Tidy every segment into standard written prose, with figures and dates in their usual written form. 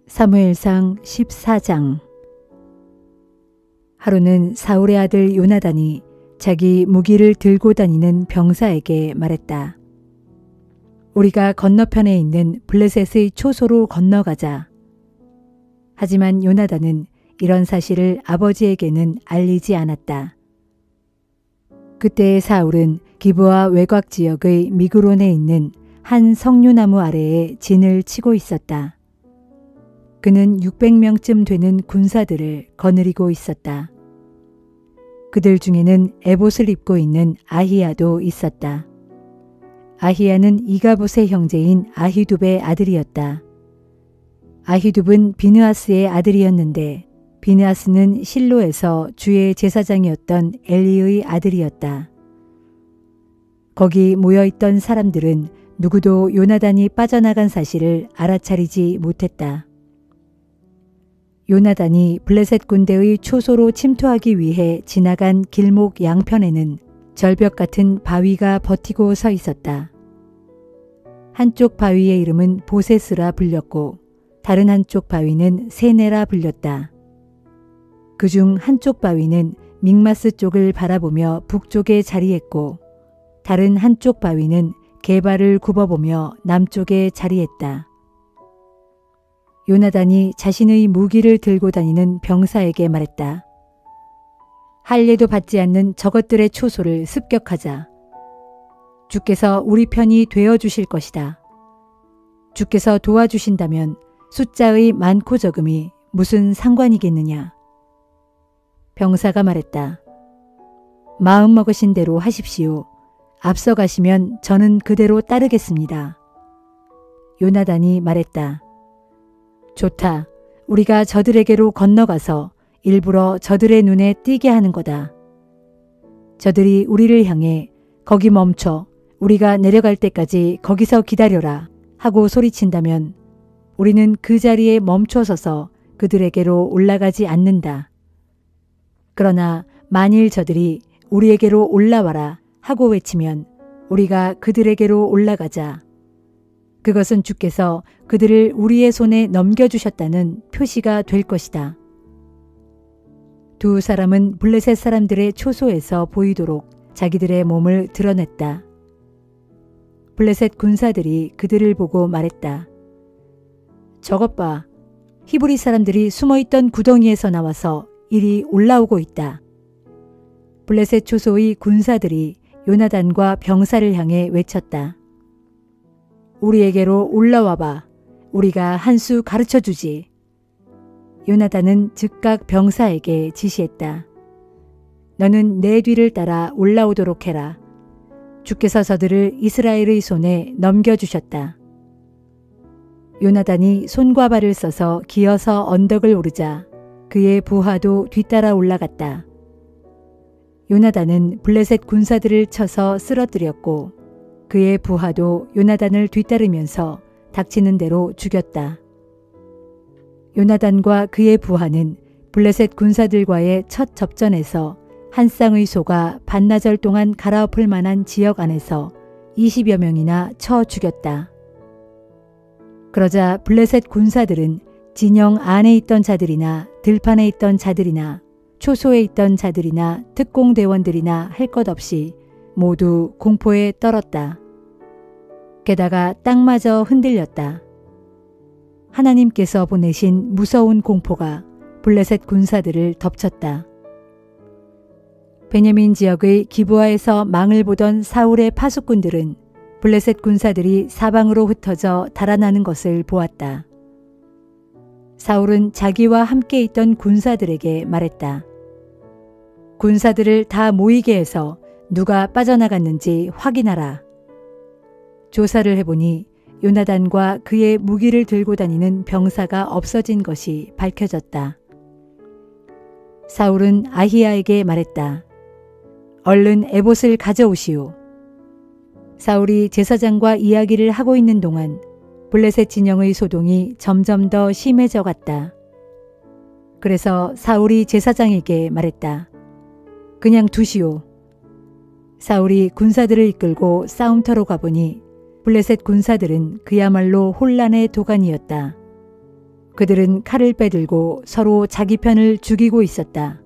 사무엘상 14장. 하루는 사울의 아들 요나단이 자기 무기를 들고 다니는 병사에게 말했다. 우리가 건너편에 있는 블레셋의 초소로 건너가자. 하지만 요나단은 이런 사실을 아버지에게는 알리지 않았다. 그때 사울은 기브아 외곽 지역의 미그론에 있는 한 석류나무 아래에 진을 치고 있었다. 그는 600명쯤 되는 군사들을 거느리고 있었다. 그들 중에는 에봇을 입고 있는 아히야도 있었다. 아히야는 이가봇의 형제인 아히둡의 아들이었다. 아히둡은 비느하스의 아들이었는데 비느하스는 실로에서 주의 제사장이었던 엘리의 아들이었다. 거기 모여있던 사람들은 누구도 요나단이 빠져나간 사실을 알아차리지 못했다. 요나단이 블레셋 군대의 초소로 침투하기 위해 지나간 길목 양편에는 절벽 같은 바위가 버티고 서 있었다. 한쪽 바위의 이름은 보세스라 불렸고 다른 한쪽 바위는 세네라 불렸다. 그중 한쪽 바위는 믹마스 쪽을 바라보며 북쪽에 자리했고 다른 한쪽 바위는 게발을 굽어보며 남쪽에 자리했다. 요나단이 자신의 무기를 들고 다니는 병사에게 말했다. 할례도 받지 않는 저것들의 초소를 습격하자. 주께서 우리 편이 되어주실 것이다. 주께서 도와주신다면 숫자의 많고 적음이 무슨 상관이겠느냐. 병사가 말했다. 마음먹으신 대로 하십시오. 앞서가시면 저는 그대로 따르겠습니다. 요나단이 말했다. 좋다. 우리가 저들에게로 건너가서 일부러 저들의 눈에 띄게 하는 거다. 저들이 우리를 향해 거기 멈춰 우리가 내려갈 때까지 거기서 기다려라 하고 소리친다면 우리는 그 자리에 멈춰서서 그들에게로 올라가지 않는다. 그러나 만일 저들이 우리에게로 올라와라 하고 외치면 우리가 그들에게로 올라가자. 그것은 주께서 그들을 우리의 손에 넘겨주셨다는 표시가 될 것이다. 두 사람은 블레셋 사람들의 초소에서 보이도록 자기들의 몸을 드러냈다. 블레셋 군사들이 그들을 보고 말했다. 저것 봐. 히브리 사람들이 숨어있던 구덩이에서 나와서 이리 올라오고 있다. 블레셋 초소의 군사들이 요나단과 병사를 향해 외쳤다. 우리에게로 올라와봐. 우리가 한 수 가르쳐주지. 요나단은 즉각 병사에게 지시했다. 너는 내 뒤를 따라 올라오도록 해라. 주께서 저들을 이스라엘의 손에 넘겨주셨다. 요나단이 손과 발을 써서 기어서 언덕을 오르자 그의 부하도 뒤따라 올라갔다. 요나단은 블레셋 군사들을 쳐서 쓰러뜨렸고 그의 부하도 요나단을 뒤따르면서 닥치는 대로 죽였다. 요나단과 그의 부하는 블레셋 군사들과의 첫 접전에서 한 쌍의 소가 반나절 동안 갈아엎을 만한 지역 안에서 20여 명이나 쳐 죽였다. 그러자 블레셋 군사들은 진영 안에 있던 자들이나 들판에 있던 자들이나 초소에 있던 자들이나 특공대원들이나 할 것 없이 모두 공포에 떨었다. 게다가 땅마저 흔들렸다. 하나님께서 보내신 무서운 공포가 블레셋 군사들을 덮쳤다. 베냐민 지역의 기브아에서 망을 보던 사울의 파수꾼들은 블레셋 군사들이 사방으로 흩어져 달아나는 것을 보았다. 사울은 자기와 함께 있던 군사들에게 말했다. 군사들을 다 모이게 해서 누가 빠져나갔는지 확인하라. 조사를 해보니 요나단과 그의 무기를 들고 다니는 병사가 없어진 것이 밝혀졌다. 사울은 아히야에게 말했다. 얼른 에봇을 가져오시오. 사울이 제사장과 이야기를 하고 있는 동안 블레셋 진영의 소동이 점점 더 심해져 갔다. 그래서 사울이 제사장에게 말했다. 그냥 두시오. 사울이 군사들을 이끌고 싸움터로 가보니 블레셋 군사들은 그야말로 혼란의 도가니였다. 그들은 칼을 빼들고 서로 자기 편을 죽이고 있었다.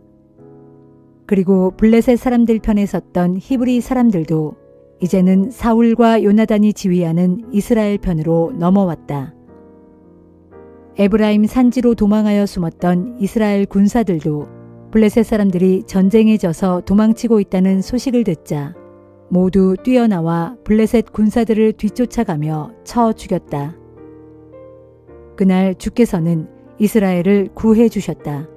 그리고 블레셋 사람들 편에 섰던 히브리 사람들도 이제는 사울과 요나단이 지휘하는 이스라엘 편으로 넘어왔다. 에브라임 산지로 도망하여 숨었던 이스라엘 군사들도 블레셋 사람들이 전쟁에 져서 도망치고 있다는 소식을 듣자 모두 뛰어나와 블레셋 군사들을 뒤쫓아가며 쳐 죽였다. 그날 주께서는 이스라엘을 구해 주셨다.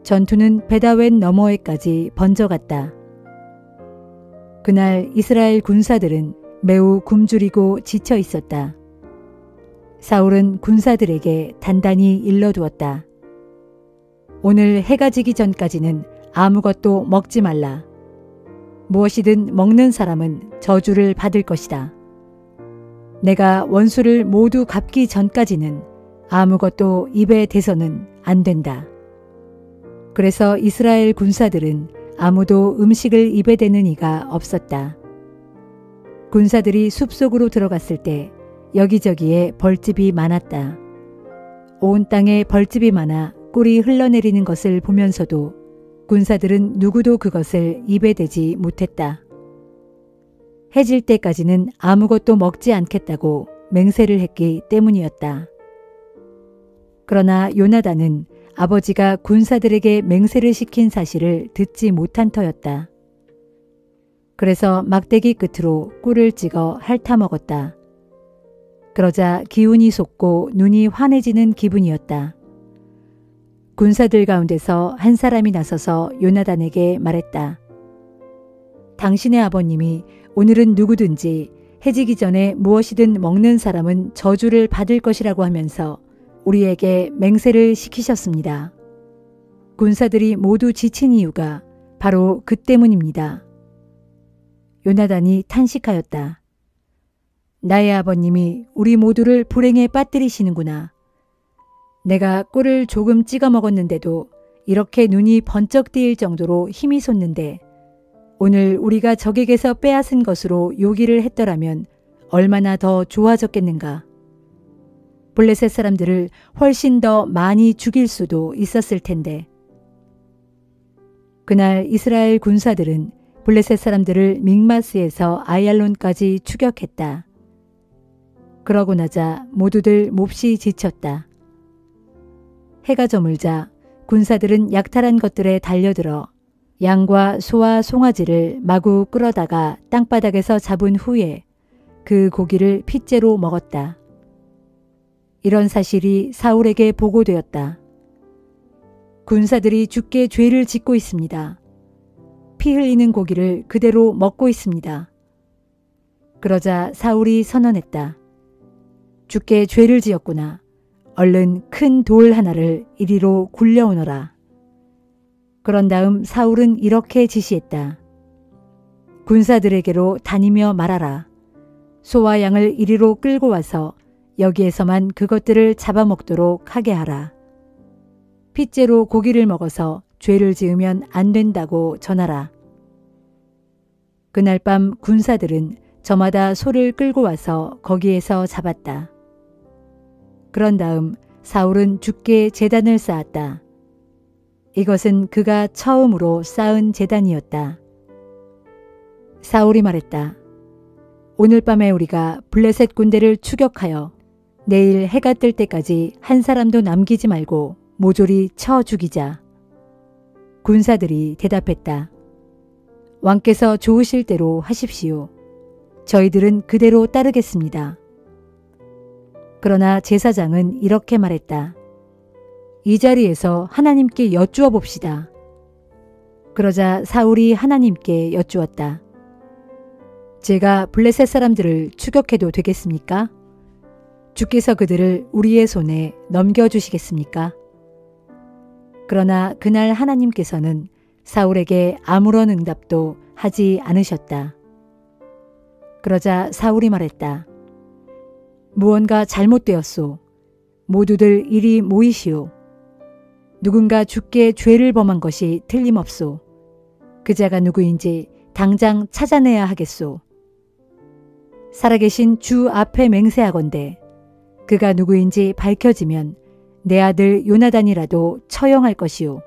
전투는 베다웬 너머에까지 번져갔다. 그날 이스라엘 군사들은 매우 굶주리고 지쳐 있었다. 사울은 군사들에게 단단히 일러두었다. 오늘 해가 지기 전까지는 아무것도 먹지 말라. 무엇이든 먹는 사람은 저주를 받을 것이다. 내가 원수를 모두 갚기 전까지는 아무것도 입에 대서는 안 된다. 그래서 이스라엘 군사들은 아무도 음식을 입에 대는 이가 없었다. 군사들이 숲속으로 들어갔을 때 여기저기에 벌집이 많았다. 온 땅에 벌집이 많아 꿀이 흘러내리는 것을 보면서도 군사들은 누구도 그것을 입에 대지 못했다. 해질 때까지는 아무것도 먹지 않겠다고 맹세를 했기 때문이었다. 그러나 요나단은 아버지가 군사들에게 맹세를 시킨 사실을 듣지 못한 터였다. 그래서 막대기 끝으로 꿀을 찍어 핥아먹었다. 그러자 기운이 솟고 눈이 환해지는 기분이었다. 군사들 가운데서 한 사람이 나서서 요나단에게 말했다. 당신의 아버님이 오늘은 누구든지 해지기 전에 무엇이든 먹는 사람은 저주를 받을 것이라고 하면서 우리에게 맹세를 시키셨습니다. 군사들이 모두 지친 이유가 바로 그 때문입니다. 요나단이 탄식하였다. 나의 아버님이 우리 모두를 불행에 빠뜨리시는구나. 내가 꿀을 조금 찍어 먹었는데도 이렇게 눈이 번쩍 뜨일 정도로 힘이 솟는데 오늘 우리가 적에게서 빼앗은 것으로 요기를 했더라면 얼마나 더 좋아졌겠는가. 블레셋 사람들을 훨씬 더 많이 죽일 수도 있었을 텐데. 그날 이스라엘 군사들은 블레셋 사람들을 믹마스에서 아얄론까지 추격했다. 그러고 나자 모두들 몹시 지쳤다. 해가 저물자 군사들은 약탈한 것들에 달려들어 양과 소와 송아지를 마구 끌어다가 땅바닥에서 잡은 후에 그 고기를 핏째로 먹었다. 이런 사실이 사울에게 보고되었다. 군사들이 주께 죄를 짓고 있습니다. 피 흘리는 고기를 그대로 먹고 있습니다. 그러자 사울이 선언했다. 주께 죄를 지었구나. 얼른 큰 돌 하나를 이리로 굴려오너라. 그런 다음 사울은 이렇게 지시했다. 군사들에게로 다니며 말하라. 소와 양을 이리로 끌고 와서 여기에서만 그것들을 잡아먹도록 하게 하라. 핏째로 고기를 먹어서 죄를 지으면 안 된다고 전하라. 그날 밤 군사들은 저마다 소를 끌고 와서 거기에서 잡았다. 그런 다음 사울은 주께 제단을 쌓았다. 이것은 그가 처음으로 쌓은 제단이었다. 사울이 말했다. 오늘 밤에 우리가 블레셋 군대를 추격하여 내일 해가 뜰 때까지 한 사람도 남기지 말고 모조리 쳐 죽이자. 군사들이 대답했다. 왕께서 좋으실 대로 하십시오. 저희들은 그대로 따르겠습니다. 그러나 제사장은 이렇게 말했다. 이 자리에서 하나님께 여쭈어 봅시다. 그러자 사울이 하나님께 여쭈었다. 제가 블레셋 사람들을 추격해도 되겠습니까? 주께서 그들을 우리의 손에 넘겨주시겠습니까? 그러나 그날 하나님께서는 사울에게 아무런 응답도 하지 않으셨다. 그러자 사울이 말했다. 무언가 잘못되었소. 모두들 이리 모이시오. 누군가 주께 죄를 범한 것이 틀림없소. 그 자가 누구인지 당장 찾아내야 하겠소. 살아계신 주 앞에 맹세하건대 그가 누구인지 밝혀지면 내 아들 요나단이라도 처형할 것이요.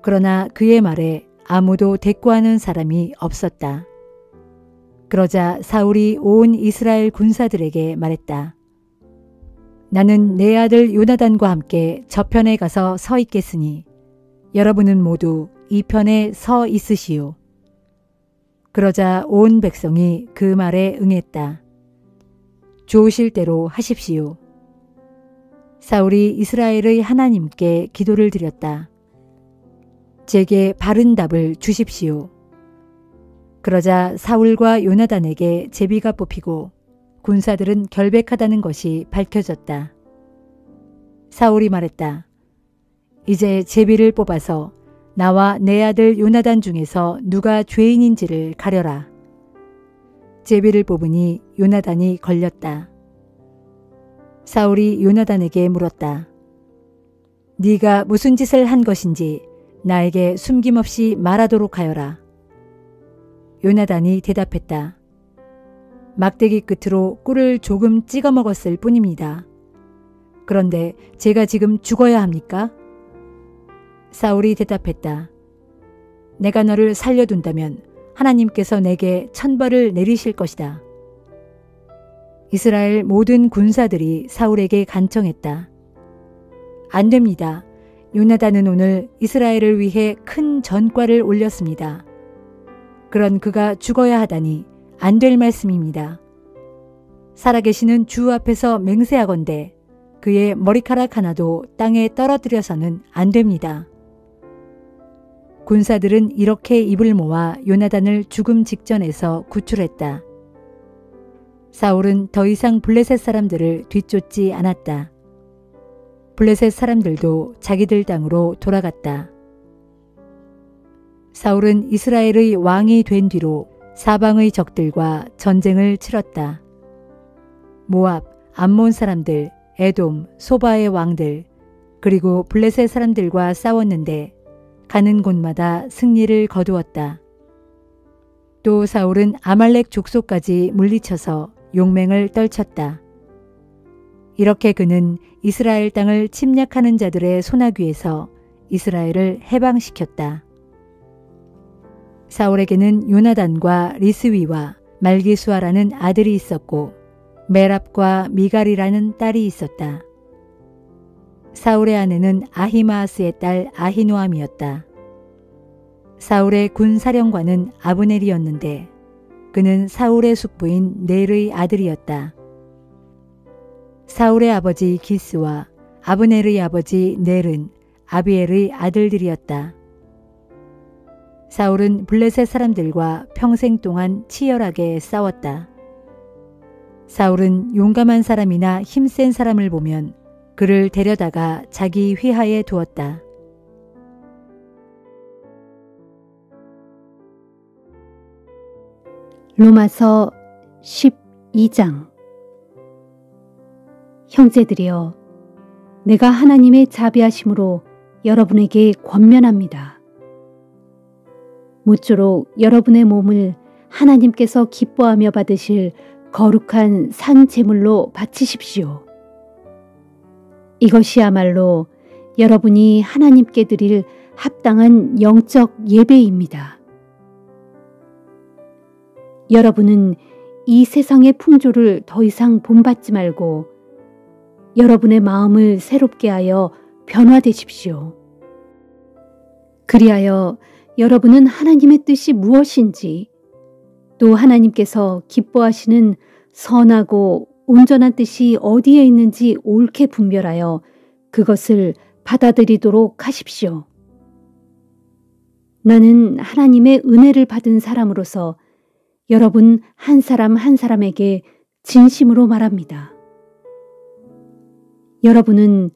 그러나 그의 말에 아무도 대꾸하는 사람이 없었다. 그러자 사울이 온 이스라엘 군사들에게 말했다. 나는 내 아들 요나단과 함께 저편에 가서 서 있겠으니 여러분은 모두 이 편에 서 있으시오. 그러자 온 백성이 그 말에 응했다. 좋으실 대로 하십시오. 사울이 이스라엘의 하나님께 기도를 드렸다. 제게 바른 답을 주십시오. 그러자 사울과 요나단에게 제비가 뽑히고 군사들은 결백하다는 것이 밝혀졌다. 사울이 말했다. 이제 제비를 뽑아서 나와 내 아들 요나단 중에서 누가 죄인인지를 가려라. 제비를 뽑으니 요나단이 걸렸다. 사울이 요나단에게 물었다. 네가 무슨 짓을 한 것인지 나에게 숨김없이 말하도록 하여라. 요나단이 대답했다. 막대기 끝으로 꿀을 조금 찍어 먹었을 뿐입니다. 그런데 제가 지금 죽어야 합니까? 사울이 대답했다. 내가 너를 살려둔다면 하나님께서 내게 천벌을 내리실 것이다. 이스라엘 모든 군사들이 사울에게 간청했다. 안 됩니다. 요나단은 오늘 이스라엘을 위해 큰 전과를 올렸습니다. 그런 그가 죽어야 하다니 안 될 말씀입니다. 살아계시는 주 앞에서 맹세하건대 그의 머리카락 하나도 땅에 떨어뜨려서는 안 됩니다. 군사들은 이렇게 입을 모아 요나단을 죽음 직전에서 구출했다. 사울은 더 이상 블레셋 사람들을 뒤쫓지 않았다. 블레셋 사람들도 자기들 땅으로 돌아갔다. 사울은 이스라엘의 왕이 된 뒤로 사방의 적들과 전쟁을 치렀다. 모압, 암몬 사람들, 에돔, 소바의 왕들, 그리고 블레셋 사람들과 싸웠는데 가는 곳마다 승리를 거두었다. 또 사울은 아말렉 족속까지 물리쳐서 용맹을 떨쳤다. 이렇게 그는 이스라엘 땅을 침략하는 자들의 소나귀에서 이스라엘을 해방시켰다. 사울에게는 요나단과 리스위와 말기수아라는 아들이 있었고 메랍과 미갈이라는 딸이 있었다. 사울의 아내는 아히마아스의 딸 아히노암이었다. 사울의 군사령관은 아브넬이었는데 그는 사울의 숙부인 넬의 아들이었다. 사울의 아버지 기스와 아브넬의 아버지 넬은 아비엘의 아들들이었다. 사울은 블레셋 사람들과 평생 동안 치열하게 싸웠다. 사울은 용감한 사람이나 힘센 사람을 보면 그를 데려다가 자기 휘하에 두었다. 로마서 12장. 형제들이여, 내가 하나님의 자비하심으로 여러분에게 권면합니다. 모쪼록 여러분의 몸을 하나님께서 기뻐하며 받으실 거룩한 산 제물로 바치십시오. 이것이야말로 여러분이 하나님께 드릴 합당한 영적 예배입니다. 여러분은 이 세상의 풍조를 더 이상 본받지 말고 여러분의 마음을 새롭게 하여 변화되십시오. 그리하여 여러분은 하나님의 뜻이 무엇인지 또 하나님께서 기뻐하시는 선하고 온전한 뜻이 어디에 있는지 옳게 분별하여 그것을 받아들이도록 하십시오. 나는 하나님의 은혜를 받은 사람으로서 여러분 한 사람 한 사람에게 진심으로 말합니다. 여러분은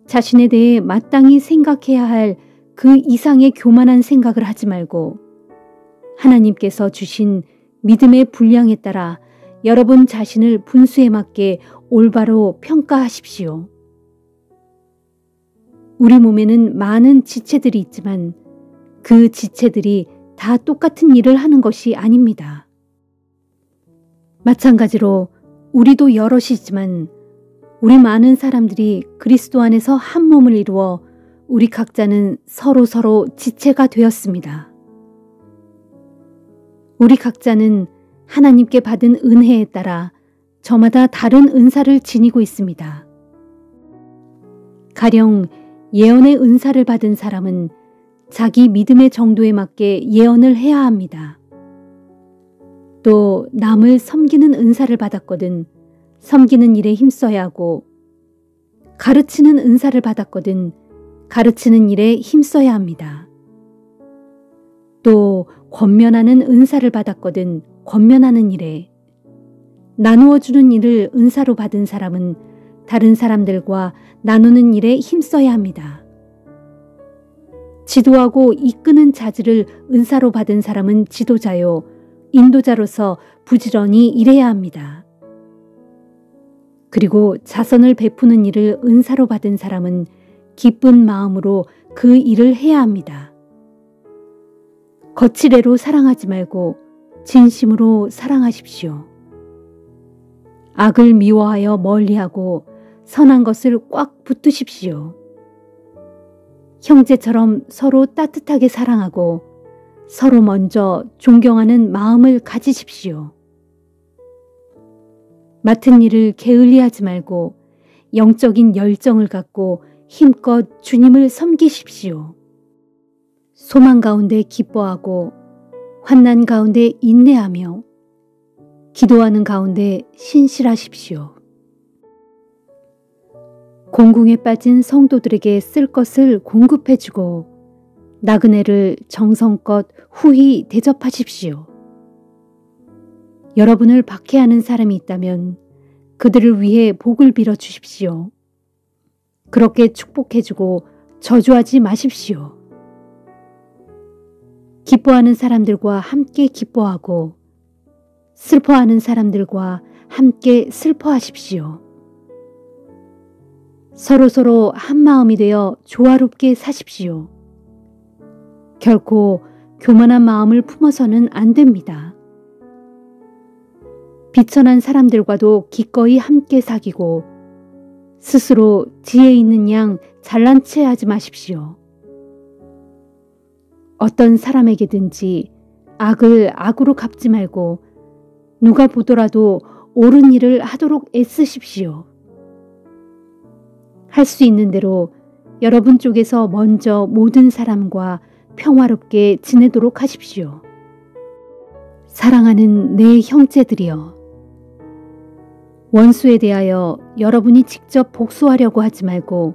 자신에 대해 마땅히 생각해야 할 그 이상의 교만한 생각을 하지 말고 하나님께서 주신 믿음의 분량에 따라 여러분 자신을 분수에 맞게 올바로 평가하십시오. 우리 몸에는 많은 지체들이 있지만 그 지체들이 다 똑같은 일을 하는 것이 아닙니다. 마찬가지로 우리도 여럿이지만 우리 많은 사람들이 그리스도 안에서 한 몸을 이루어 우리 각자는 서로 지체가 되었습니다. 우리 각자는 하나님께 받은 은혜에 따라 저마다 다른 은사를 지니고 있습니다. 가령 예언의 은사를 받은 사람은 자기 믿음의 정도에 맞게 예언을 해야 합니다. 또 남을 섬기는 은사를 받았거든 섬기는 일에 힘써야 하고, 가르치는 은사를 받았거든 가르치는 일에 힘써야 합니다. 또 권면하는 은사를 받았거든 권면하는 일에, 나누어 주는 일을 은사로 받은 사람은 다른 사람들과 나누는 일에 힘써야 합니다. 지도하고 이끄는 자질을 은사로 받은 사람은 지도자요, 인도자로서 부지런히 일해야 합니다. 그리고 자선을 베푸는 일을 은사로 받은 사람은 기쁜 마음으로 그 일을 해야 합니다. 거칠애로 사랑하지 말고 진심으로 사랑하십시오. 악을 미워하여 멀리하고 선한 것을 꽉 붙드십시오. 형제처럼 서로 따뜻하게 사랑하고 서로 먼저 존경하는 마음을 가지십시오. 맡은 일을 게을리하지 말고 영적인 열정을 갖고 힘껏 주님을 섬기십시오. 소망 가운데 기뻐하고 환난 가운데 인내하며 기도하는 가운데 신실하십시오. 공궁에 빠진 성도들에게 쓸 것을 공급해주고 나그네를 정성껏 후히 대접하십시오. 여러분을 박해하는 사람이 있다면 그들을 위해 복을 빌어 주십시오. 그렇게 축복해주고 저주하지 마십시오. 기뻐하는 사람들과 함께 기뻐하고 슬퍼하는 사람들과 함께 슬퍼하십시오. 서로 한 마음이 되어 조화롭게 사십시오. 결코 교만한 마음을 품어서는 안 됩니다. 비천한 사람들과도 기꺼이 함께 사귀고 스스로 지혜 있는 양 잘난 체 하지 마십시오. 어떤 사람에게든지 악을 악으로 갚지 말고 누가 보더라도 옳은 일을 하도록 애쓰십시오. 할 수 있는 대로 여러분 쪽에서 먼저 모든 사람과 평화롭게 지내도록 하십시오. 사랑하는 내 형제들이여, 원수에 대하여 여러분이 직접 복수하려고 하지 말고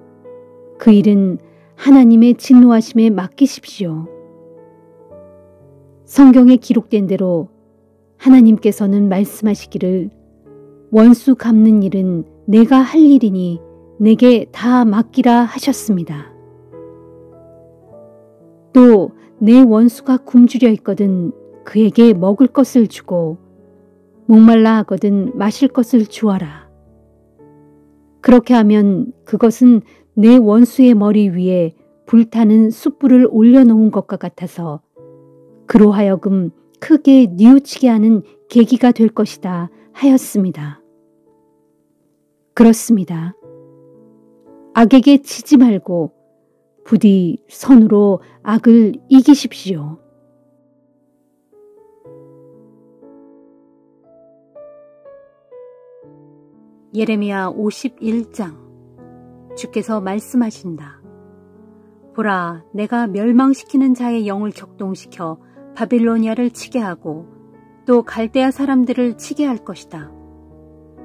그 일은 하나님의 진노하심에 맡기십시오. 성경에 기록된 대로 하나님께서는 말씀하시기를 원수 갚는 일은 내가 할 일이니 내게 다 맡기라 하셨습니다. 또 내 원수가 굶주려 있거든 그에게 먹을 것을 주고 목말라 하거든 마실 것을 주어라. 그렇게 하면 그것은 내 원수의 머리 위에 불타는 숯불을 올려놓은 것과 같아서 그로 하여금 크게 뉘우치게 하는 계기가 될 것이다 하였습니다. 그렇습니다. 악에게 지지 말고 부디 선으로 악을 이기십시오. 예레미야 51장. 주께서 말씀하신다. 보라, 내가 멸망시키는 자의 영을 격동시켜 바빌로니아를 치게 하고 또 갈대아 사람들을 치게 할 것이다.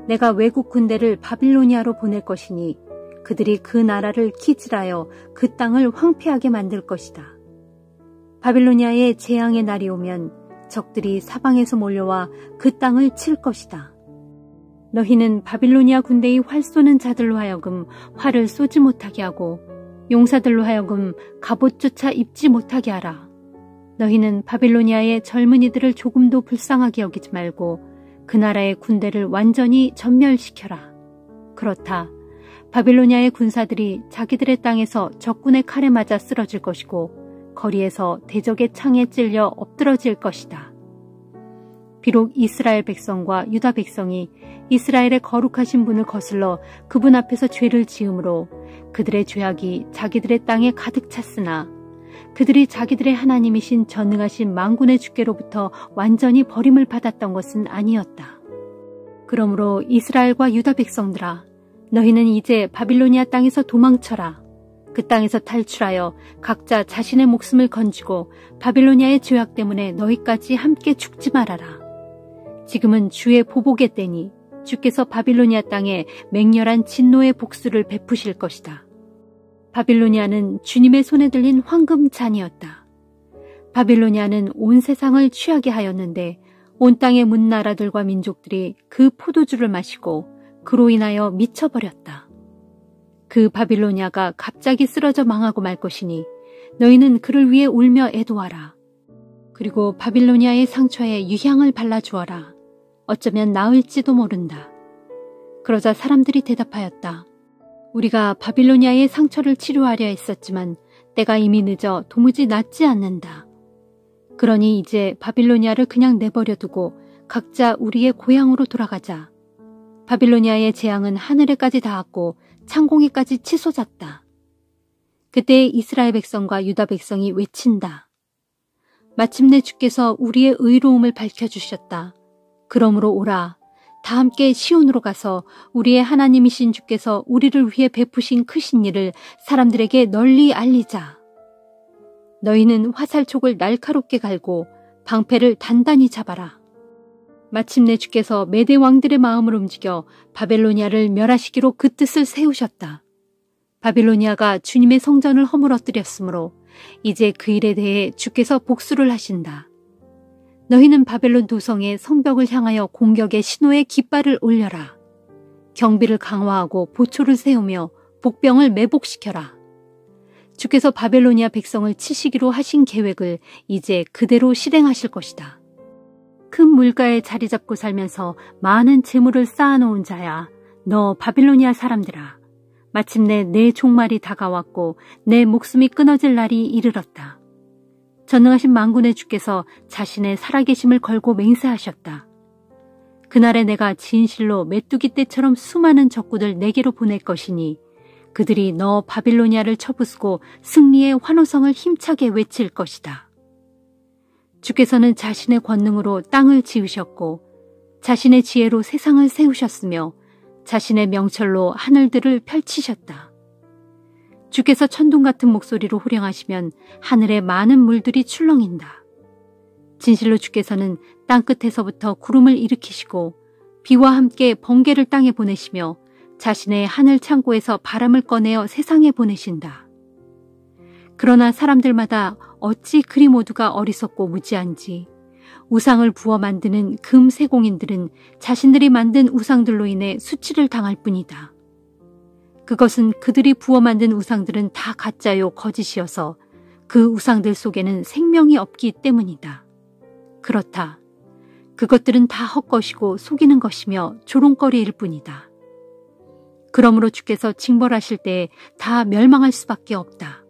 내가 외국 군대를 바빌로니아로 보낼 것이니 그들이 그 나라를 기질하여 그 땅을 황폐하게 만들 것이다. 바빌로니아의 재앙의 날이 오면 적들이 사방에서 몰려와 그 땅을 칠 것이다. 너희는 바빌로니아 군대의 활 쏘는 자들로 하여금 활을 쏘지 못하게 하고 용사들로 하여금 갑옷조차 입지 못하게 하라. 너희는 바빌로니아의 젊은이들을 조금도 불쌍하게 여기지 말고 그 나라의 군대를 완전히 전멸시켜라. 그렇다. 바빌로니아의 군사들이 자기들의 땅에서 적군의 칼에 맞아 쓰러질 것이고 거리에서 대적의 창에 찔려 엎드러질 것이다. 비록 이스라엘 백성과 유다 백성이 이스라엘의 거룩하신 분을 거슬러 그분 앞에서 죄를 지음으로 그들의 죄악이 자기들의 땅에 가득 찼으나 그들이 자기들의 하나님이신 전능하신 만군의 주께로부터 완전히 버림을 받았던 것은 아니었다. 그러므로 이스라엘과 유다 백성들아, 너희는 이제 바빌로니아 땅에서 도망쳐라. 그 땅에서 탈출하여 각자 자신의 목숨을 건지고 바빌로니아의 죄악 때문에 너희까지 함께 죽지 말아라. 지금은 주의 보복의 때니 주께서 바빌로니아 땅에 맹렬한 진노의 복수를 베푸실 것이다. 바빌로니아는 주님의 손에 들린 황금잔이었다. 바빌로니아는 온 세상을 취하게 하였는데 온 땅의 문나라들과 민족들이 그 포도주를 마시고 그로 인하여 미쳐버렸다. 그 바빌로니아가 갑자기 쓰러져 망하고 말 것이니 너희는 그를 위해 울며 애도하라. 그리고 바빌로니아의 상처에 유향을 발라주어라. 어쩌면 나을지도 모른다. 그러자 사람들이 대답하였다. 우리가 바빌로니아의 상처를 치료하려 했었지만 때가 이미 늦어 도무지 낫지 않는다. 그러니 이제 바빌로니아를 그냥 내버려 두고 각자 우리의 고향으로 돌아가자. 바빌로니아의 재앙은 하늘에까지 닿았고 창공에까지 치솟았다. 그때 이스라엘 백성과 유다 백성이 외친다. 마침내 주께서 우리의 의로움을 밝혀주셨다. 그러므로 오라. 다 함께 시온으로 가서 우리의 하나님이신 주께서 우리를 위해 베푸신 크신 일을 사람들에게 널리 알리자. 너희는 화살촉을 날카롭게 갈고 방패를 단단히 잡아라. 마침내 주께서 메대 왕들의 마음을 움직여 바벨로니아를 멸하시기로 그 뜻을 세우셨다. 바빌로니아가 주님의 성전을 허물어뜨렸으므로 이제 그 일에 대해 주께서 복수를 하신다. 너희는 바벨론 도성의 성벽을 향하여 공격의 신호의 깃발을 올려라. 경비를 강화하고 보초를 세우며 복병을 매복시켜라. 주께서 바벨로니아 백성을 치시기로 하신 계획을 이제 그대로 실행하실 것이다. 큰 물가에 자리 잡고 살면서 많은 재물을 쌓아놓은 자야, 너 바빌로니아 사람들아. 마침내 내 종말이 다가왔고 내 목숨이 끊어질 날이 이르렀다. 전능하신 만군의 주께서 자신의 살아계심을 걸고 맹세하셨다. 그날에 내가 진실로 메뚜기 떼처럼 수많은 적군을 내게로 보낼 것이니 그들이 너 바빌로니아를 쳐부수고 승리의 환호성을 힘차게 외칠 것이다. 주께서는 자신의 권능으로 땅을 지으셨고 자신의 지혜로 세상을 세우셨으며 자신의 명철로 하늘들을 펼치셨다. 주께서 천둥 같은 목소리로 호령하시면 하늘의 많은 물들이 출렁인다. 진실로 주께서는 땅끝에서부터 구름을 일으키시고 비와 함께 번개를 땅에 보내시며 자신의 하늘 창고에서 바람을 꺼내어 세상에 보내신다. 그러나 사람들마다 어찌 그리 모두가 어리석고 무지한지 우상을 부어 만드는 금세공인들은 자신들이 만든 우상들로 인해 수치를 당할 뿐이다. 그것은 그들이 부어 만든 우상들은 다 가짜요 거짓이어서 그 우상들 속에는 생명이 없기 때문이다. 그렇다. 그것들은 다 헛것이고 속이는 것이며 조롱거리일 뿐이다. 그러므로 주께서 징벌하실 때에 다 멸망할 수밖에 없다.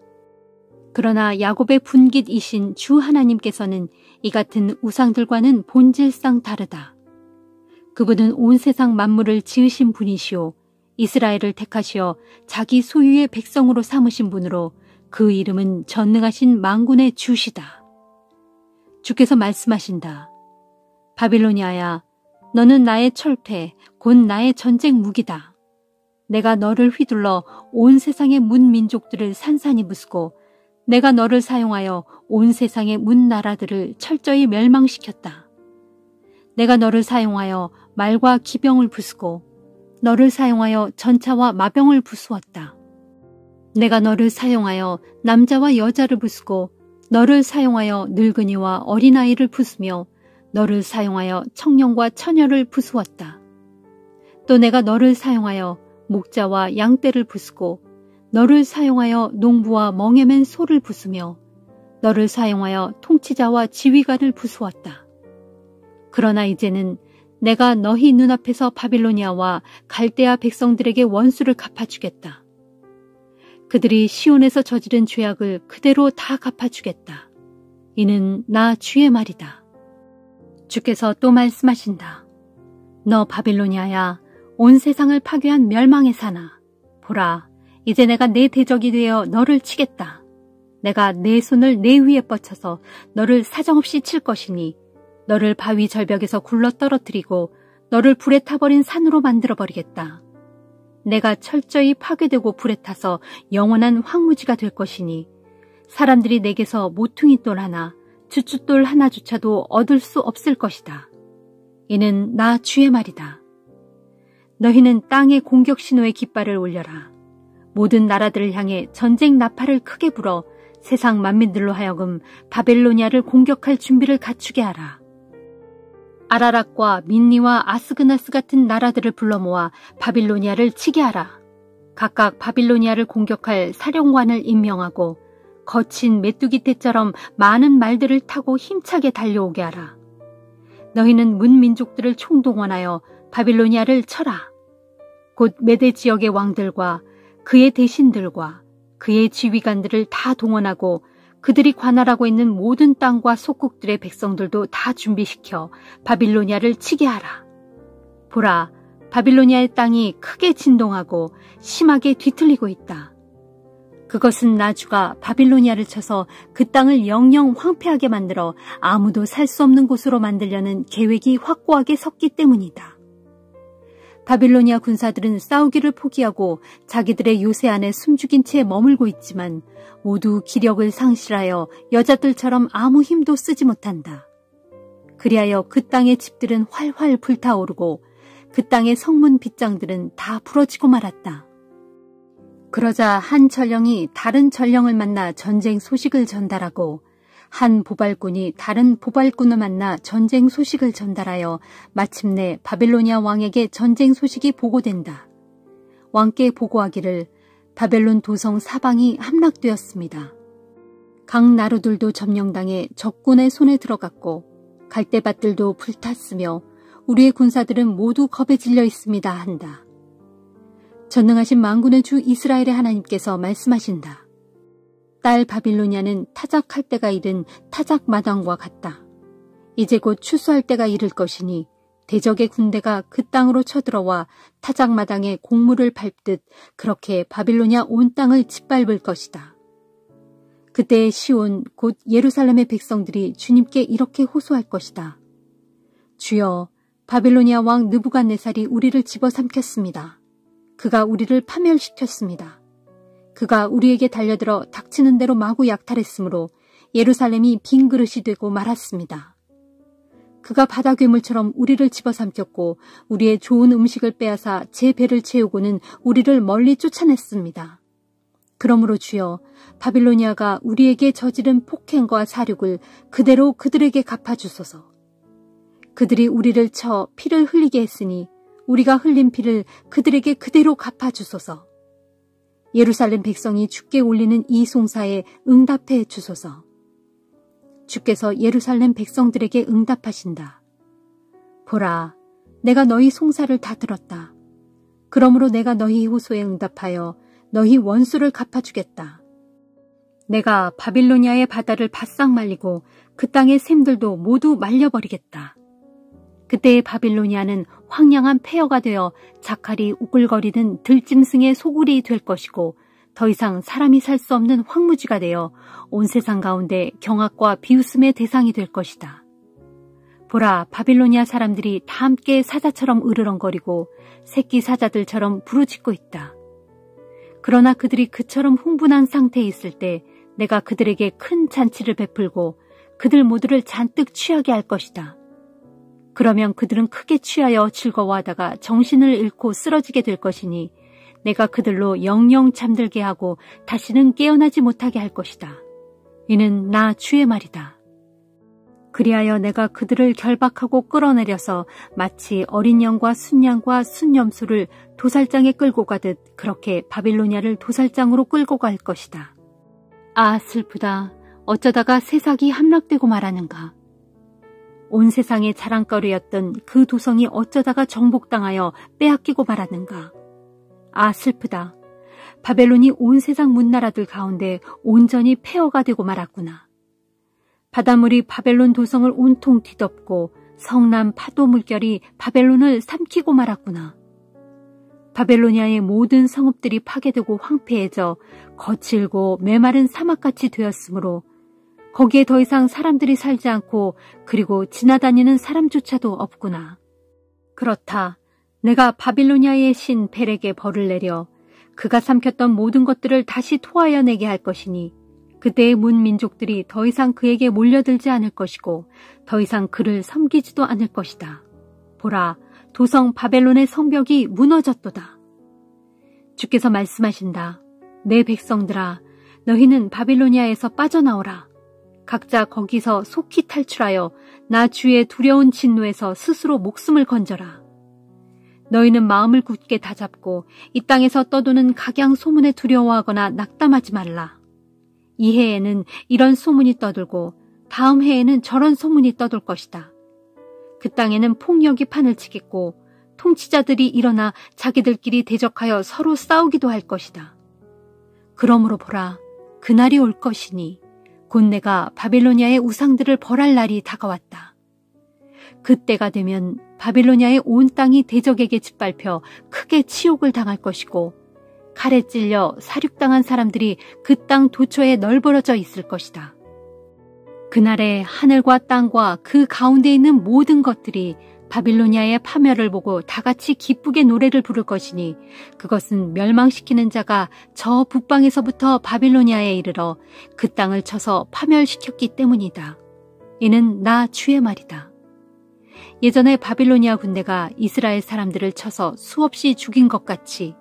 그러나 야곱의 분깃이신 주 하나님께서는 이 같은 우상들과는 본질상 다르다. 그분은 온 세상 만물을 지으신 분이시오. 이스라엘을 택하시어 자기 소유의 백성으로 삼으신 분으로 그 이름은 전능하신 만군의 주시다. 주께서 말씀하신다. 바빌로니아야, 너는 나의 철퇴, 곧 나의 전쟁 무기다. 내가 너를 휘둘러 온 세상의 문민족들을 산산이 부수고 내가 너를 사용하여 온 세상의 문나라들을 철저히 멸망시켰다. 내가 너를 사용하여 말과 기병을 부수고 너를 사용하여 전차와 마병을 부수었다. 내가 너를 사용하여 남자와 여자를 부수고 너를 사용하여 늙은이와 어린아이를 부수며 너를 사용하여 청년과 처녀를 부수었다. 또 내가 너를 사용하여 목자와 양떼를 부수고 너를 사용하여 농부와 멍에맨 소를 부수며 너를 사용하여 통치자와 지휘관을 부수었다. 그러나 이제는 내가 너희 눈앞에서 바빌로니아와 갈대아 백성들에게 원수를 갚아주겠다. 그들이 시온에서 저지른 죄악을 그대로 다 갚아주겠다. 이는 나 주의 말이다. 주께서 또 말씀하신다. 너 바빌로니아야, 온 세상을 파괴한 멸망의 산아. 보라, 이제 내가 내 대적이 되어 너를 치겠다. 내가 내 손을 내 위에 뻗쳐서 너를 사정없이 칠 것이니 너를 바위 절벽에서 굴러 떨어뜨리고 너를 불에 타버린 산으로 만들어버리겠다. 내가 철저히 파괴되고 불에 타서 영원한 황무지가 될 것이니 사람들이 내게서 모퉁이 돌 하나, 주춧돌 하나조차도 얻을 수 없을 것이다. 이는 나 주의 말이다. 너희는 땅의 공격 신호의 깃발을 올려라. 모든 나라들을 향해 전쟁 나팔을 크게 불어 세상 만민들로 하여금 바벨로니아를 공격할 준비를 갖추게 하라. 아라락과 민니와 아스그나스 같은 나라들을 불러 모아 바빌로니아를 치게 하라. 각각 바빌로니아를 공격할 사령관을 임명하고 거친 메뚜기 떼처럼 많은 말들을 타고 힘차게 달려오게 하라. 너희는 문민족들을 총동원하여 바빌로니아를 쳐라. 곧 메대 지역의 왕들과 그의 대신들과 그의 지휘관들을 다 동원하고 그들이 관할하고 있는 모든 땅과 속국들의 백성들도 다 준비시켜 바빌로니아를 치게 하라. 보라, 바빌로니아의 땅이 크게 진동하고 심하게 뒤틀리고 있다. 그것은 나 주가 바빌로니아를 쳐서 그 땅을 영영 황폐하게 만들어 아무도 살 수 없는 곳으로 만들려는 계획이 확고하게 섰기 때문이다. 바빌로니아 군사들은 싸우기를 포기하고 자기들의 요새 안에 숨죽인 채 머물고 있지만 모두 기력을 상실하여 여자들처럼 아무 힘도 쓰지 못한다. 그리하여 그 땅의 집들은 활활 불타오르고 그 땅의 성문 빗장들은 다 부러지고 말았다. 그러자 한 전령이 다른 전령을 만나 전쟁 소식을 전달하고 한 보발꾼이 다른 보발꾼을 만나 전쟁 소식을 전달하여 마침내 바벨로니아 왕에게 전쟁 소식이 보고된다. 왕께 보고하기를 바벨론 도성 사방이 함락되었습니다. 각 나루들도 점령당해 적군의 손에 들어갔고 갈대밭들도 불탔으며 우리의 군사들은 모두 겁에 질려 있습니다 한다. 전능하신 만군의 주 이스라엘의 하나님께서 말씀하신다. 딸 바빌로니아는 타작할 때가 이른 타작 마당과 같다. 이제 곧 추수할 때가 이를 것이니 대적의 군대가 그 땅으로 쳐들어와 타작 마당에 곡물을 밟듯 그렇게 바빌로니아 온 땅을 짓밟을 것이다. 그때의 시온 곧 예루살렘의 백성들이 주님께 이렇게 호소할 것이다. 주여, 바빌로니아 왕 느부갓네살이 우리를 집어삼켰습니다. 그가 우리를 파멸시켰습니다. 그가 우리에게 달려들어 닥치는 대로 마구 약탈했으므로 예루살렘이 빈 그릇이 되고 말았습니다. 그가 바다 괴물처럼 우리를 집어삼켰고 우리의 좋은 음식을 빼앗아 제 배를 채우고는 우리를 멀리 쫓아냈습니다. 그러므로 주여, 바빌로니아가 우리에게 저지른 폭행과 사륙을 그대로 그들에게 갚아주소서. 그들이 우리를 쳐 피를 흘리게 했으니 우리가 흘린 피를 그들에게 그대로 갚아주소서. 예루살렘 백성이 주께 올리는 이 송사에 응답해 주소서. 주께서 예루살렘 백성들에게 응답하신다. 보라, 내가 너희 송사를 다 들었다. 그러므로 내가 너희 호소에 응답하여 너희 원수를 갚아주겠다. 내가 바빌로니아의 바다를 바싹 말리고 그 땅의 샘들도 모두 말려버리겠다. 그때의 바빌로니아는 황량한 폐허가 되어 자칼이 우글거리는 들짐승의 소굴이 될 것이고 더 이상 사람이 살 수 없는 황무지가 되어 온 세상 가운데 경악과 비웃음의 대상이 될 것이다. 보라, 바빌로니아 사람들이 다 함께 사자처럼 으르렁거리고 새끼 사자들처럼 부르짖고 있다. 그러나 그들이 그처럼 흥분한 상태에 있을 때 내가 그들에게 큰 잔치를 베풀고 그들 모두를 잔뜩 취하게 할 것이다. 그러면 그들은 크게 취하여 즐거워하다가 정신을 잃고 쓰러지게 될 것이니 내가 그들로 영영 잠들게 하고 다시는 깨어나지 못하게 할 것이다. 이는 나 주의 말이다. 그리하여 내가 그들을 결박하고 끌어내려서 마치 어린 양과 순양과 순염소를 도살장에 끌고 가듯 그렇게 바빌로니아를 도살장으로 끌고 갈 것이다. 아, 슬프다. 어쩌다가 세상이 함락되고 말하는가. 온 세상의 자랑거리였던 그 도성이 어쩌다가 정복당하여 빼앗기고 말았는가. 아, 슬프다. 바벨론이 온 세상 문나라들 가운데 온전히 폐허가 되고 말았구나. 바닷물이 바벨론 도성을 온통 뒤덮고 성남 파도 물결이 바벨론을 삼키고 말았구나. 바벨로니아의 모든 성읍들이 파괴되고 황폐해져 거칠고 메마른 사막같이 되었으므로 거기에 더 이상 사람들이 살지 않고 그리고 지나다니는 사람조차도 없구나. 그렇다. 내가 바빌로니아의 신 벨에게 벌을 내려 그가 삼켰던 모든 것들을 다시 토하여 내게 할 것이니 그때의 문민족들이 더 이상 그에게 몰려들지 않을 것이고 더 이상 그를 섬기지도 않을 것이다. 보라, 도성 바벨론의 성벽이 무너졌도다. 주께서 말씀하신다. 내 백성들아, 너희는 바빌로니아에서 빠져나오라. 각자 거기서 속히 탈출하여 나 주의 두려운 진노에서 스스로 목숨을 건져라. 너희는 마음을 굳게 다잡고 이 땅에서 떠도는 각양 소문에 두려워하거나 낙담하지 말라. 이 해에는 이런 소문이 떠들고 다음 해에는 저런 소문이 떠돌 것이다. 그 땅에는 폭력이 판을 치겠고 통치자들이 일어나 자기들끼리 대적하여 서로 싸우기도 할 것이다. 그러므로 보라, 그날이 올 것이니 곧 내가 바빌로니아의 우상들을 벌할 날이 다가왔다. 그때가 되면 바빌로니아의 온 땅이 대적에게 짓밟혀 크게 치욕을 당할 것이고 칼에 찔려 사륙당한 사람들이 그 땅 도처에 널브러져 있을 것이다. 그날에 하늘과 땅과 그 가운데 있는 모든 것들이 바빌로니아의 파멸을 보고 다같이 기쁘게 노래를 부를 것이니 그것은 멸망시키는 자가 저 북방에서부터 바빌로니아에 이르러 그 땅을 쳐서 파멸시켰기 때문이다. 이는 나 주의 말이다. 예전에 바빌로니아 군대가 이스라엘 사람들을 쳐서 수없이 죽인 것 같이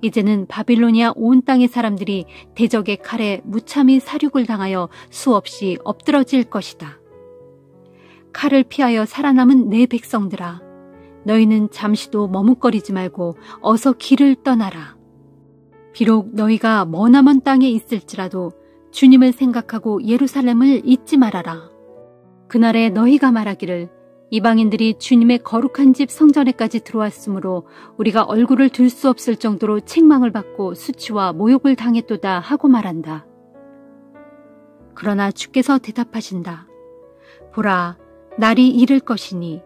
이제는 바빌로니아 온 땅의 사람들이 대적의 칼에 무참히 사륙을 당하여 수없이 엎드러질 것이다. 칼을 피하여 살아남은 내 백성들아, 너희는 잠시도 머뭇거리지 말고 어서 길을 떠나라. 비록 너희가 머나먼 땅에 있을지라도 주님을 생각하고 예루살렘을 잊지 말아라. 그날에 너희가 말하기를 이방인들이 주님의 거룩한 집 성전에까지 들어왔으므로 우리가 얼굴을 들 수 없을 정도로 책망을 받고 수치와 모욕을 당했도다 하고 말한다. 그러나 주께서 대답하신다. 보라, 날이 이를 것이니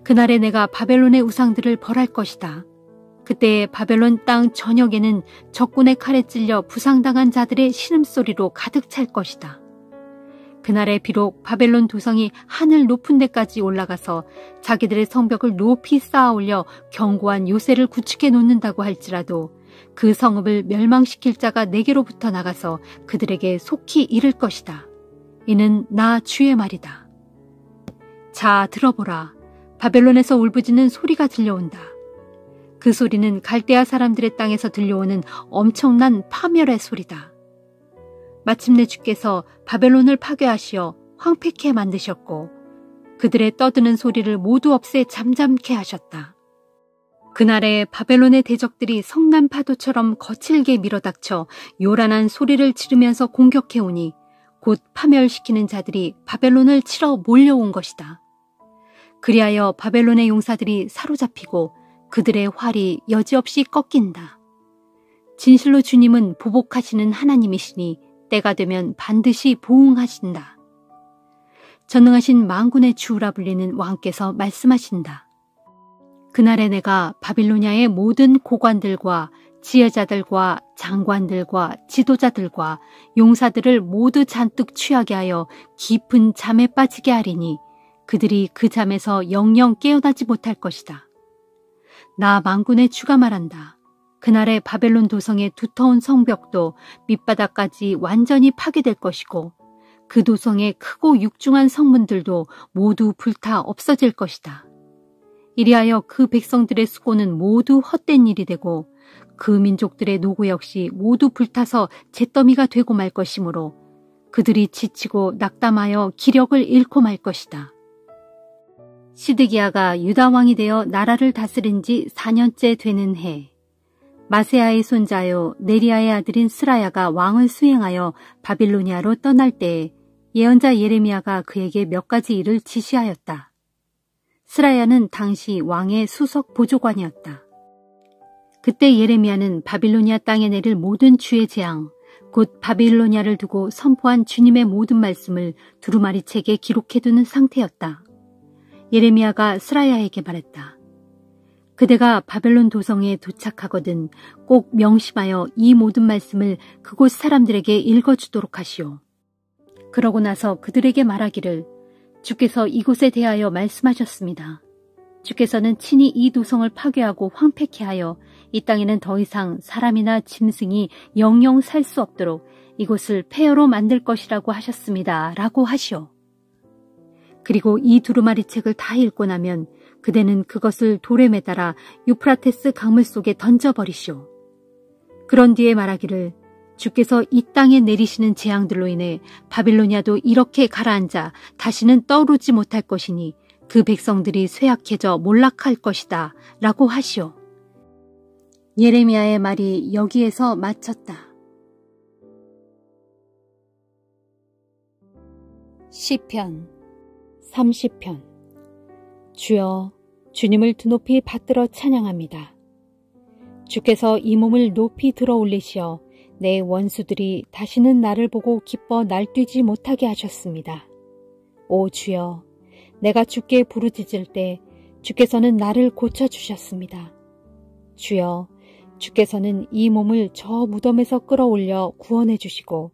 그날에 내가 바벨론의 우상들을 벌할 것이다. 그때 바벨론 땅 전역에는 적군의 칼에 찔려 부상당한 자들의 신음소리로 가득 찰 것이다. 그날에 비록 바벨론 도성이 하늘 높은 데까지 올라가서 자기들의 성벽을 높이 쌓아 올려 견고한 요새를 구축해 놓는다고 할지라도 그 성읍을 멸망시킬 자가 내게로부터 나가서 그들에게 속히 이를 것이다. 이는 나 주의 말이다. 자, 들어보라. 바벨론에서 울부짖는 소리가 들려온다. 그 소리는 갈대아 사람들의 땅에서 들려오는 엄청난 파멸의 소리다. 마침내 주께서 바벨론을 파괴하시어 황폐케 만드셨고 그들의 떠드는 소리를 모두 없애 잠잠케 하셨다. 그날에 바벨론의 대적들이 성난 파도처럼 거칠게 밀어닥쳐 요란한 소리를 지르면서 공격해오니 곧 파멸시키는 자들이 바벨론을 치러 몰려온 것이다. 그리하여 바벨론의 용사들이 사로잡히고 그들의 활이 여지없이 꺾인다. 진실로 주님은 보복하시는 하나님이시니 때가 되면 반드시 보응하신다. 전능하신 만군의 주라 불리는 왕께서 말씀하신다. 그날에 내가 바빌로니아의 모든 고관들과 지혜자들과 장관들과 지도자들과 용사들을 모두 잔뜩 취하게 하여 깊은 잠에 빠지게 하리니 그들이 그 잠에서 영영 깨어나지 못할 것이다. 나 만군의 주가 말한다. 그날에 바벨론 도성의 두터운 성벽도 밑바닥까지 완전히 파괴될 것이고 그 도성의 크고 육중한 성문들도 모두 불타 없어질 것이다. 이리하여 그 백성들의 수고는 모두 헛된 일이 되고 그 민족들의 노고 역시 모두 불타서 잿더미가 되고 말 것이므로 그들이 지치고 낙담하여 기력을 잃고 말 것이다. 시드기야가 유다 왕이 되어 나라를 다스린 지 4년째 되는 해, 마세아의 손자요 네리야의 아들인 스라야가 왕을 수행하여 바빌로니아로 떠날 때에 예언자 예레미야가 그에게 몇 가지 일을 지시하였다. 스라야는 당시 왕의 수석 보조관이었다. 그때 예레미야는 바빌로니아 땅에 내릴 모든 주의 재앙, 곧 바빌로니아를 두고 선포한 주님의 모든 말씀을 두루마리 책에 기록해두는 상태였다. 예레미야가 스라야에게 말했다. 그대가 바벨론 도성에 도착하거든 꼭 명심하여 이 모든 말씀을 그곳 사람들에게 읽어주도록 하시오. 그러고 나서 그들에게 말하기를 주께서 이곳에 대하여 말씀하셨습니다. 주께서는 친히 이 도성을 파괴하고 황폐케 하여 이 땅에는 더 이상 사람이나 짐승이 영영 살 수 없도록 이곳을 폐허로 만들 것이라고 하셨습니다. 라고 하시오. 그리고 이 두루마리 책을 다 읽고 나면 그대는 그것을 돌에 매달아 유프라테스 강물 속에 던져버리시오. 그런 뒤에 말하기를 주께서 이 땅에 내리시는 재앙들로 인해 바빌로니아도 이렇게 가라앉아 다시는 떠오르지 못할 것이니 그 백성들이 쇠약해져 몰락할 것이다 라고 하시오. 예레미야의 말이 여기에서 마쳤다. 시편 30편. 주여, 주님을 두 높이 받들어 찬양합니다. 주께서 이 몸을 높이 들어 올리시어 내 원수들이 다시는 나를 보고 기뻐 날뛰지 못하게 하셨습니다. 오 주여, 내가 주께 부르짖을 때 주께서는 나를 고쳐주셨습니다. 주여, 주께서는 이 몸을 저 무덤에서 끌어올려 구원해 주시고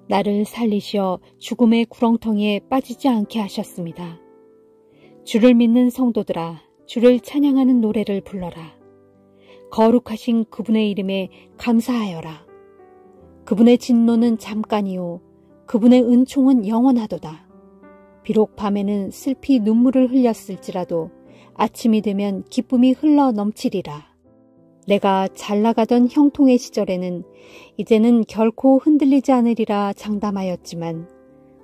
나를 살리시어 죽음의 구렁텅이에 빠지지 않게 하셨습니다. 주를 믿는 성도들아, 주를 찬양하는 노래를 불러라. 거룩하신 그분의 이름에 감사하여라. 그분의 진노는 잠깐이요 그분의 은총은 영원하도다. 비록 밤에는 슬피 눈물을 흘렸을지라도 아침이 되면 기쁨이 흘러 넘치리라. 내가 잘나가던 형통의 시절에는 이제는 결코 흔들리지 않으리라 장담하였지만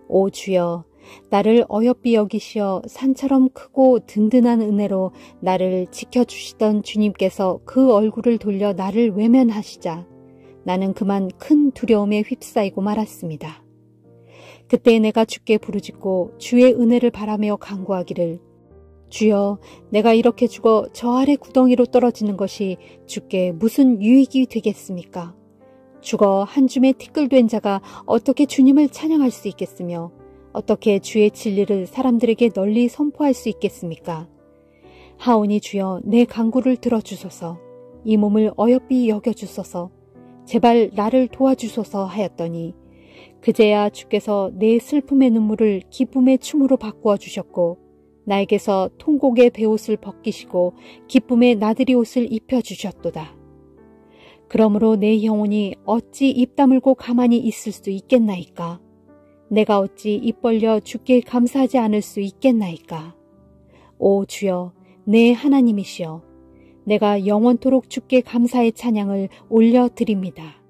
오 주여, 나를 어여삐 여기시어 산처럼 크고 든든한 은혜로 나를 지켜주시던 주님께서 그 얼굴을 돌려 나를 외면하시자 나는 그만 큰 두려움에 휩싸이고 말았습니다. 그때 내가 주께 부르짖고 주의 은혜를 바라며 간구하기를 주여, 내가 이렇게 죽어 저 아래 구덩이로 떨어지는 것이 주께 무슨 유익이 되겠습니까? 죽어 한 줌의 티끌된 자가 어떻게 주님을 찬양할 수 있겠으며 어떻게 주의 진리를 사람들에게 널리 선포할 수 있겠습니까? 하오니 주여, 내 간구를 들어주소서. 이 몸을 어여삐 여겨주소서. 제발 나를 도와주소서 하였더니 그제야 주께서 내 슬픔의 눈물을 기쁨의 춤으로 바꾸어 주셨고 나에게서 통곡의 베옷을 벗기시고 기쁨의 나들이 옷을 입혀주셨도다. 그러므로 내 영혼이 어찌 입 다물고 가만히 있을 수 있겠나이까? 내가 어찌 입 벌려 주께 감사하지 않을 수 있겠나이까? 오 주여, 내 하나님이시여, 내가 영원토록 주께 감사의 찬양을 올려드립니다.